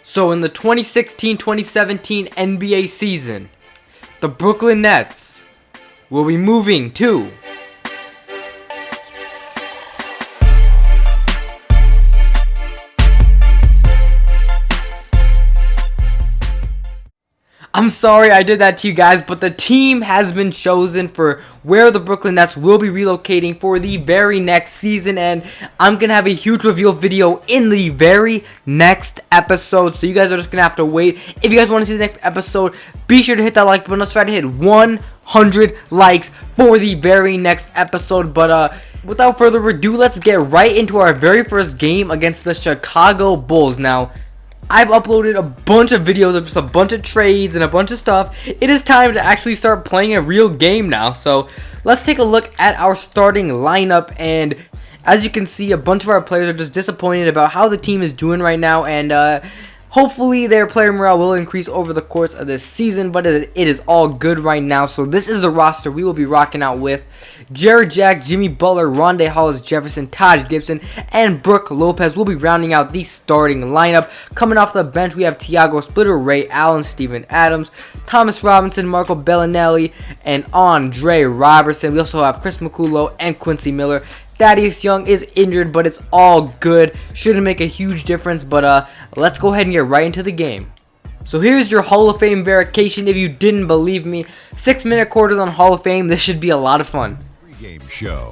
So in the 2016-2017 NBA season, the Brooklyn Nets will be moving to I'm sorry I did that to you guys, but the team has been chosen for where the Brooklyn Nets will be relocating for the very next season, and I'm going to have a huge reveal video in the very next episode, so you guys are just going to have to wait. If you guys want to see the next episode, be sure to hit that like button. Let's try to hit 100 likes for the very next episode, but without further ado, let's get right into our very first game against the Chicago Bulls. Now, I've uploaded a bunch of videos of just a bunch of trades and a bunch of stuff. It is time to actually start playing a real game now. So let's take a look at our starting lineup. And as you can see, a bunch of our players are just disappointed about how the team is doing right now. And hopefully their player morale will increase over the course of this season, but it is all good right now. So this is the roster we will be rocking out with: Jared Jack, Jimmy Butler, Rondae Hollis-Jefferson, Taj Gibson, and Brook Lopez will be rounding out the starting lineup. Coming off the bench, we have Tiago Splitter, Ray Allen, Steven Adams, Thomas Robinson, Marco Bellinelli, and Andre Robertson. We also have Chris McCullough and Quincy Miller. Thaddeus Young is injured, but it's all good. Shouldn't make a huge difference, but let's go ahead and get right into the game. So here's your Hall of Fame verification if you didn't believe me. 6-minute quarters on Hall of Fame. This should be a lot of fun. Pre-game show.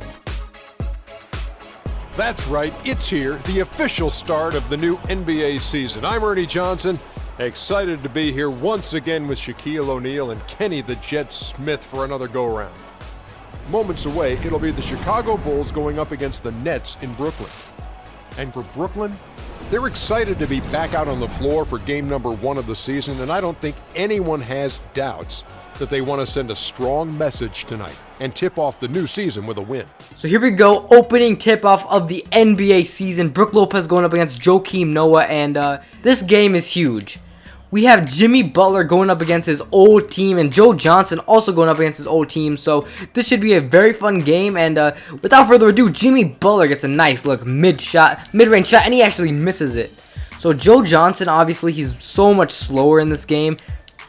That's right, it's here, the official start of the new NBA season. I'm Ernie Johnson, excited to be here once again with Shaquille O'Neal and Kenny the Jet Smith for another go-around. Moments away, it'll be the Chicago Bulls going up against the Nets in Brooklyn. And for Brooklyn, they're excited to be back out on the floor for game number 1 of the season, and I don't think anyone has doubts that they want to send a strong message tonight and tip off the new season with a win. So here we go, opening tip-off of the NBA season. Brook Lopez going up against Joakim Noah, and this game is huge. We have Jimmy Butler going up against his old team, and Joe Johnson also going up against his old team. So this should be a very fun game. And without further ado, Jimmy Butler gets a nice look mid-range shot, and he actually misses it. So Joe Johnson, obviously, he's so much slower in this game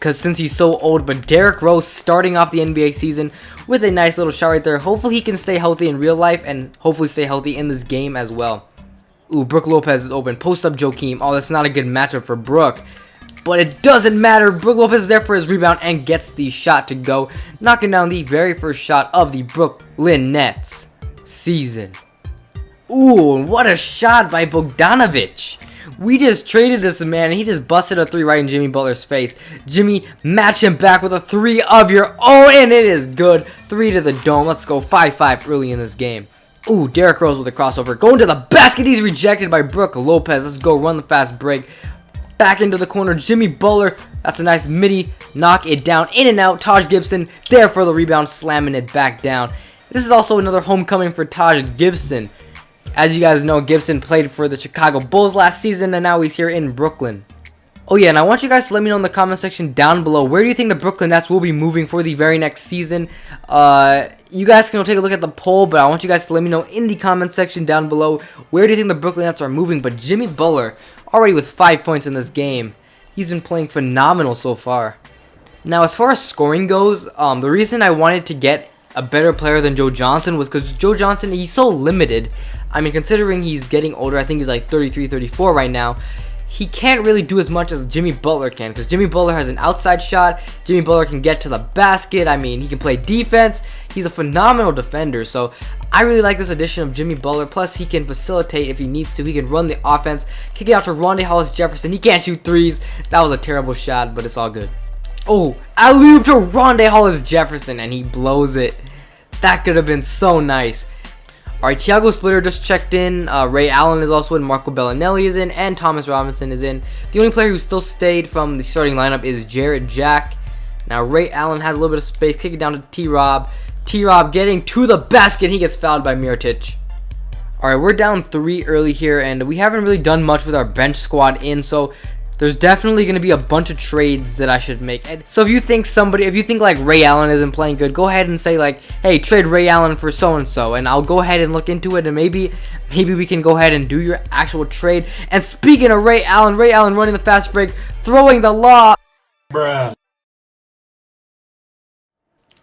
since he's so old. But Derrick Rose starting off the NBA season with a nice little shot right there. Hopefully he can stay healthy in real life and hopefully stay healthy in this game as well. Ooh, Brook Lopez is open. Post up Joakim. Oh, that's not a good matchup for Brook. But it doesn't matter. Brook Lopez is there for his rebound and gets the shot to go, knocking down the very first shot of the Brooklyn Nets season. Ooh, what a shot by Bogdanovic. We just traded this man, and he just busted a 3 right in Jimmy Butler's face. Jimmy, match him back with a 3 of your own, and it is good. 3 to the dome. Let's go 5-5 early in this game. Ooh, Derrick Rose with a crossover. Going to the basket. He's rejected by Brook Lopez. Let's go run the fast break. Back into the corner, Jimmy Butler. That's a nice midi. Knock it down. In and out. Taj Gibson there for the rebound, slamming it back down. This is also another homecoming for Taj Gibson. As you guys know, Gibson played for the Chicago Bulls last season, and now he's here in Brooklyn. Oh yeah, and I want you guys to let me know in the comment section down below, where do you think the Brooklyn Nets will be moving for the very next season? You guys can take a look at the poll, but I want you guys to let me know in the comment section down below, where do you think the Brooklyn Nets are moving? But Jimmy Butler, already with 5 points in this game. He's been playing phenomenal so far. Now, as far as scoring goes, the reason I wanted to get a better player than Joe Johnson was because Joe Johnson, he's so limited. I mean, considering he's getting older, I think he's like 33, 34 right now. He can't really do as much as Jimmy Butler can, because Jimmy Butler has an outside shot. Jimmy Butler can get to the basket. I mean, he can play defense. He's a phenomenal defender. So I really like this addition of Jimmy Butler. Plus, he can facilitate if he needs to. He can run the offense. Kick it out to Rondae Hollis-Jefferson. He can't shoot threes. That was a terrible shot, but it's all good. Oh, alley-oop to Rondae Hollis-Jefferson, and he blows it. That could have been so nice. Alright, Tiago Splitter just checked in. Ray Allen is also in. Marco Bellinelli is in. And Thomas Robinson is in. The only player who still stayed from the starting lineup is Jared Jack. Now, Ray Allen has a little bit of space. Kick it down to T-Rob. T-Rob getting to the basket. He gets fouled by Mirotic. Alright, we're down 3 early here. And we haven't really done much with our bench squad in. So There's definitely going to be a bunch of trades that I should make. And so if you think like Ray Allen isn't playing good, go ahead and say like, hey, trade Ray Allen for so-and-so. And I'll go ahead and look into it, and maybe we can go ahead and do your actual trade. And speaking of Ray Allen running the fast break, throwing the lob. Bruh.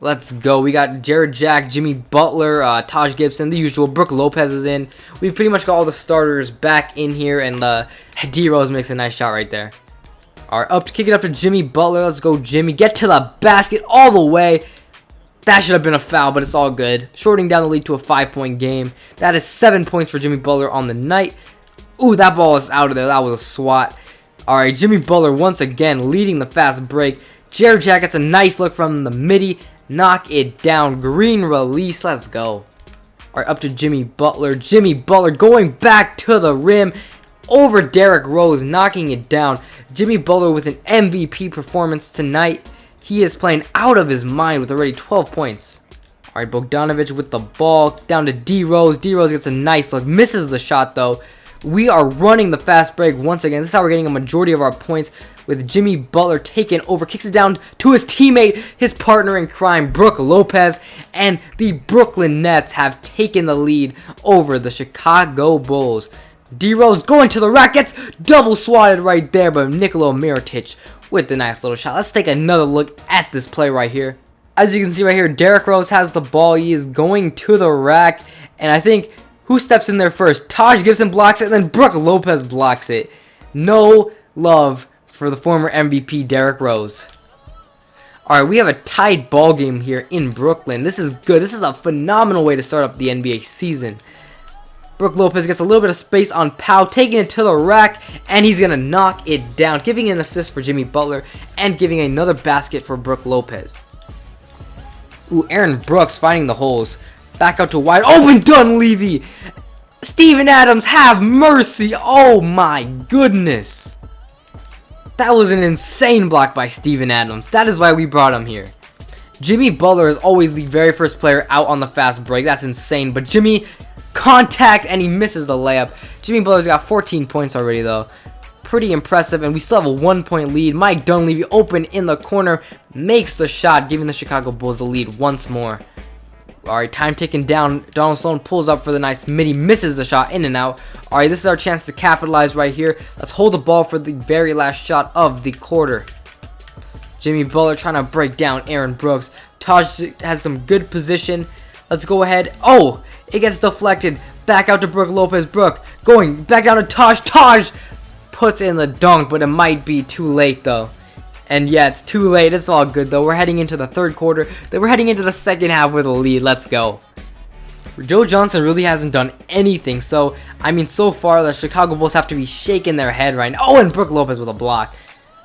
Let's go. We got Jared Jack, Jimmy Butler, Taj Gibson, the usual. Brook Lopez is in. We've pretty much got all the starters back in here, and D-Rose makes a nice shot right there. All right, kick it up to Jimmy Butler. Let's go, Jimmy. Get to the basket all the way. That should have been a foul, but it's all good. Shorting down the lead to a 5-point game. That is 7 points for Jimmy Butler on the night. Ooh, that ball is out of there. That was a swat. All right, Jimmy Butler once again leading the fast break. Jared Jack gets a nice look from the midi. Knock it down. Green release. Let's go. All right, up to Jimmy Butler. Jimmy Butler going back to the rim. Over Derrick Rose, knocking it down. Jimmy Butler with an MVP performance tonight. He is playing out of his mind with already 12 points. All right, Bogdanovic with the ball. Down to D-Rose. D-Rose gets a nice look. Misses the shot, though. We are running the fast break once again. This is how we're getting a majority of our points, with Jimmy Butler taking over. Kicks it down to his teammate, his partner in crime, Brook Lopez. And the Brooklyn Nets have taken the lead over the Chicago Bulls. D-Rose going to the rack. Gets double swatted right there, but Nikola Mirotic with the nice little shot. Let's take another look at this play right here. As you can see right here, Derrick Rose has the ball. He is going to the rack. And I think, who steps in there first? Taj Gibson blocks it, and then Brook Lopez blocks it. No love for the former MVP Derrick Rose. Alright, we have a tied ball game here in Brooklyn. This is good. This is a phenomenal way to start up the NBA season. Brook Lopez gets a little bit of space on Powell, taking it to the rack, and he's going to knock it down, giving an assist for Jimmy Butler, and giving another basket for Brook Lopez. Ooh, Aaron Brooks finding the holes. Back out to wide open Dunleavy. Steven Adams, have mercy. Oh my goodness. That was an insane block by Steven Adams. That is why we brought him here. Jimmy Butler is always the very first player out on the fast break. That's insane. But Jimmy, contact, and he misses the layup. Jimmy Butler's got 14 points already, though. Pretty impressive, and we still have a 1-point lead. Mike Dunleavy open in the corner, makes the shot, giving the Chicago Bulls the lead once more. Alright, time ticking down. Donald Sloan pulls up for the nice midi, misses the shot, in and out. Alright, this is our chance to capitalize right here. Let's hold the ball for the very last shot of the quarter. Jimmy Butler trying to break down Aaron Brooks. Taj has some good position. Let's go ahead. Oh, it gets deflected. Back out to Brook Lopez. Brook going back down to Taj. Taj puts in the dunk, but it might be too late, though. And yeah, it's too late. It's all good, though. We're heading into the third quarter. Then we're heading into the second half with a lead. Let's go. Joe Johnson really hasn't done anything. So, I mean, so far, the Chicago Bulls have to be shaking their head right now. Oh, and Brook Lopez with a block.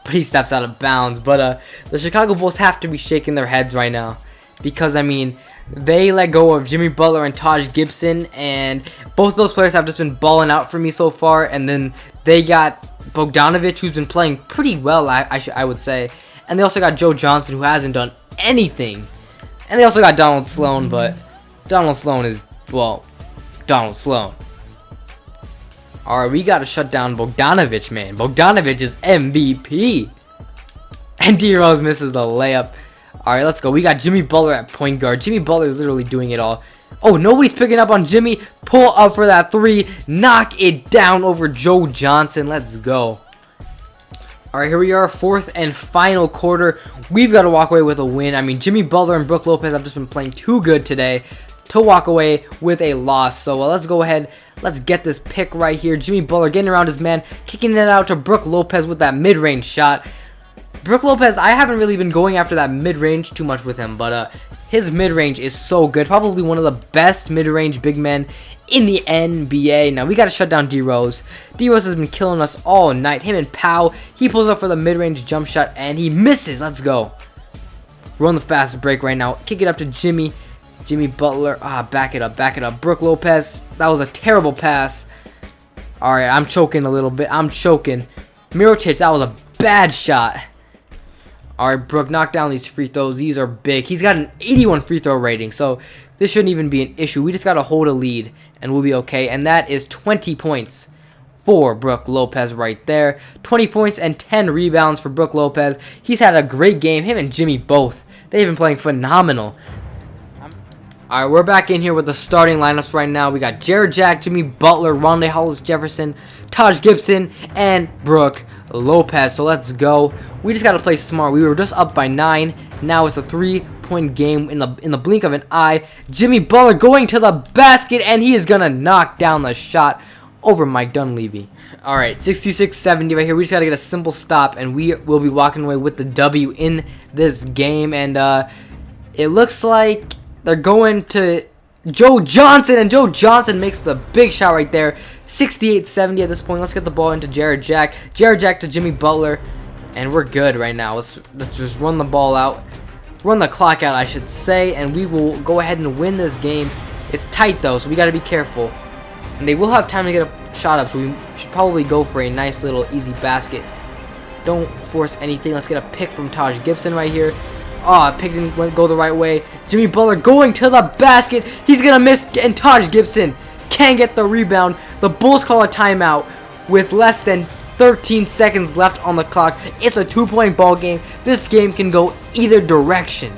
But he steps out of bounds. But the Chicago Bulls have to be shaking their heads right now. Because, I mean, they let go of Jimmy Butler and Taj Gibson. And both those players have just been balling out for me so far. And then they got Bogdanovic, who's been playing pretty well, I would say. And they also got Joe Johnson, who hasn't done anything. And they also got Donald Sloan, but Donald Sloan is, well, Donald Sloan. Alright, we gotta shut down Bogdanovic, man. Bogdanovic is MVP. And D-Rose misses the layup. Alright, let's go. We got Jimmy Butler at point guard. Jimmy Butler is literally doing it all. Oh, nobody's picking up on Jimmy. Pull up for that three. Knock it down over Joe Johnson. Let's go. Alright, here we are. Fourth and final quarter. We've got to walk away with a win. I mean, Jimmy Butler and Brook Lopez have just been playing too good today to walk away with a loss. So let's go ahead. Let's get this pick right here. Jimmy Butler getting around his man. Kicking it out to Brook Lopez with that mid-range shot. Brook Lopez, I haven't really been going after that mid-range too much with him, but his mid-range is so good. Probably one of the best mid-range big men in the NBA. Now, we got to shut down D-Rose. D-Rose has been killing us all night. Him and Powell, he pulls up for the mid-range jump shot, and he misses. Let's go. We're on the fast break right now. Kick it up to Jimmy. Jimmy Butler. Back it up, back it up. Brook Lopez, that was a terrible pass. All right, I'm choking a little bit. I'm choking. Mirotic, that was a bad shot. Alright, Brook, knock down these free throws. These are big. He's got an 81 free throw rating, so this shouldn't even be an issue. We just got to hold a lead, and we'll be okay. And that is 20 points for Brook Lopez right there. 20 points and 10 rebounds for Brook Lopez. He's had a great game. Him and Jimmy both. They've been playing phenomenal. Alright, we're back in here with the starting lineups right now. We got Jared Jack, Jimmy Butler, Rondé Hollis Jefferson, Taj Gibson, and Brook Lopez. So let's go. We just got to play smart. We were just up by 9. Now it's a 3-point game in the blink of an eye. Jimmy Butler going to the basket, and he is going to knock down the shot over Mike Dunleavy. Alright, 66-70 right here. We just got to get a simple stop, and we will be walking away with the W in this game. And it looks like they're going to Joe Johnson, and Joe Johnson makes the big shot right there. 68-70 at this point. Let's get the ball into Jared Jack. Jared Jack to Jimmy Butler, and we're good right now. Let's just run the ball out. Run the clock out, I should say, and we will go ahead and win this game. It's tight, though, so we got to be careful. And they will have time to get a shot up, so we should probably go for a nice little easy basket. Don't force anything. Let's get a pick from Taj Gibson right here. Oh, pick didn't go the right way. Jimmy Butler going to the basket. He's going to miss, and Taj Gibson can't get the rebound. The Bulls call a timeout with less than 13 seconds left on the clock. It's a 2-point ball game. This game can go either direction.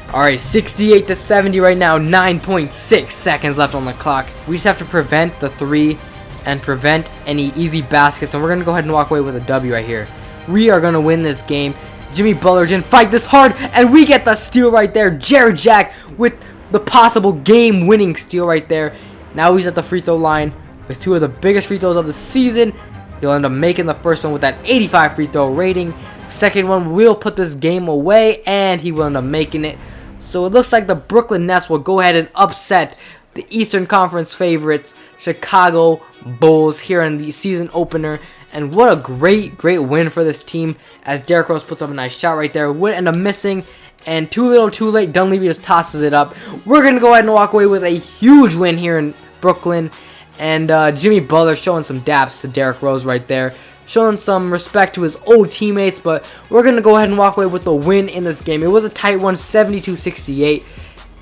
Alright, 68-70 right now. 9.6 seconds left on the clock. We just have to prevent the 3 and prevent any easy baskets. And we're going to go ahead and walk away with a W right here. We are going to win this game. Jimmy Butler didn't fight this hard, and we get the steal right there. Jared Jack with the possible game-winning steal right there. Now he's at the free throw line with 2 of the biggest free throws of the season. He'll end up making the first one with that 85 free throw rating. Second one will put this game away, and he will end up making it. So it looks like the Brooklyn Nets will go ahead and upset the Eastern Conference favorites, Chicago Bulls, here in the season opener. And what a great win for this team, as Derrick Rose puts up a nice shot right there. Would end up missing, and too little too late, Dunleavy just tosses it up. We're going to go ahead and walk away with a huge win here in Brooklyn. And Jimmy Butler showing some daps to Derrick Rose right there. Showing some respect to his old teammates, but we're going to go ahead and walk away with the win in this game. It was a tight one, 72-68.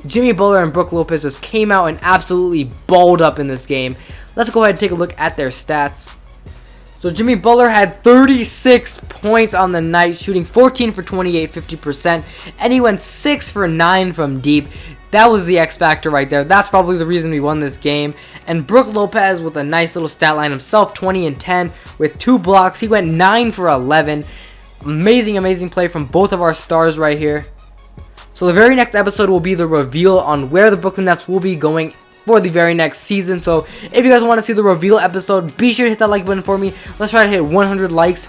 Jimmy Butler and Brook Lopez just came out and absolutely balled up in this game. Let's go ahead and take a look at their stats. So Jimmy Butler had 36 points on the night, shooting 14 for 28, 50%, and he went 6 for 9 from deep. That was the X factor right there. That's probably the reason we won this game. And Brook Lopez with a nice little stat line himself, 20 and 10 with 2 blocks. He went 9 for 11. Amazing play from both of our stars right here. So the very next episode will be the reveal on where the Brooklyn Nets will be going for the very next season. So if you guys want to see the reveal episode, be sure to hit that like button for me. Let's try to hit 100 likes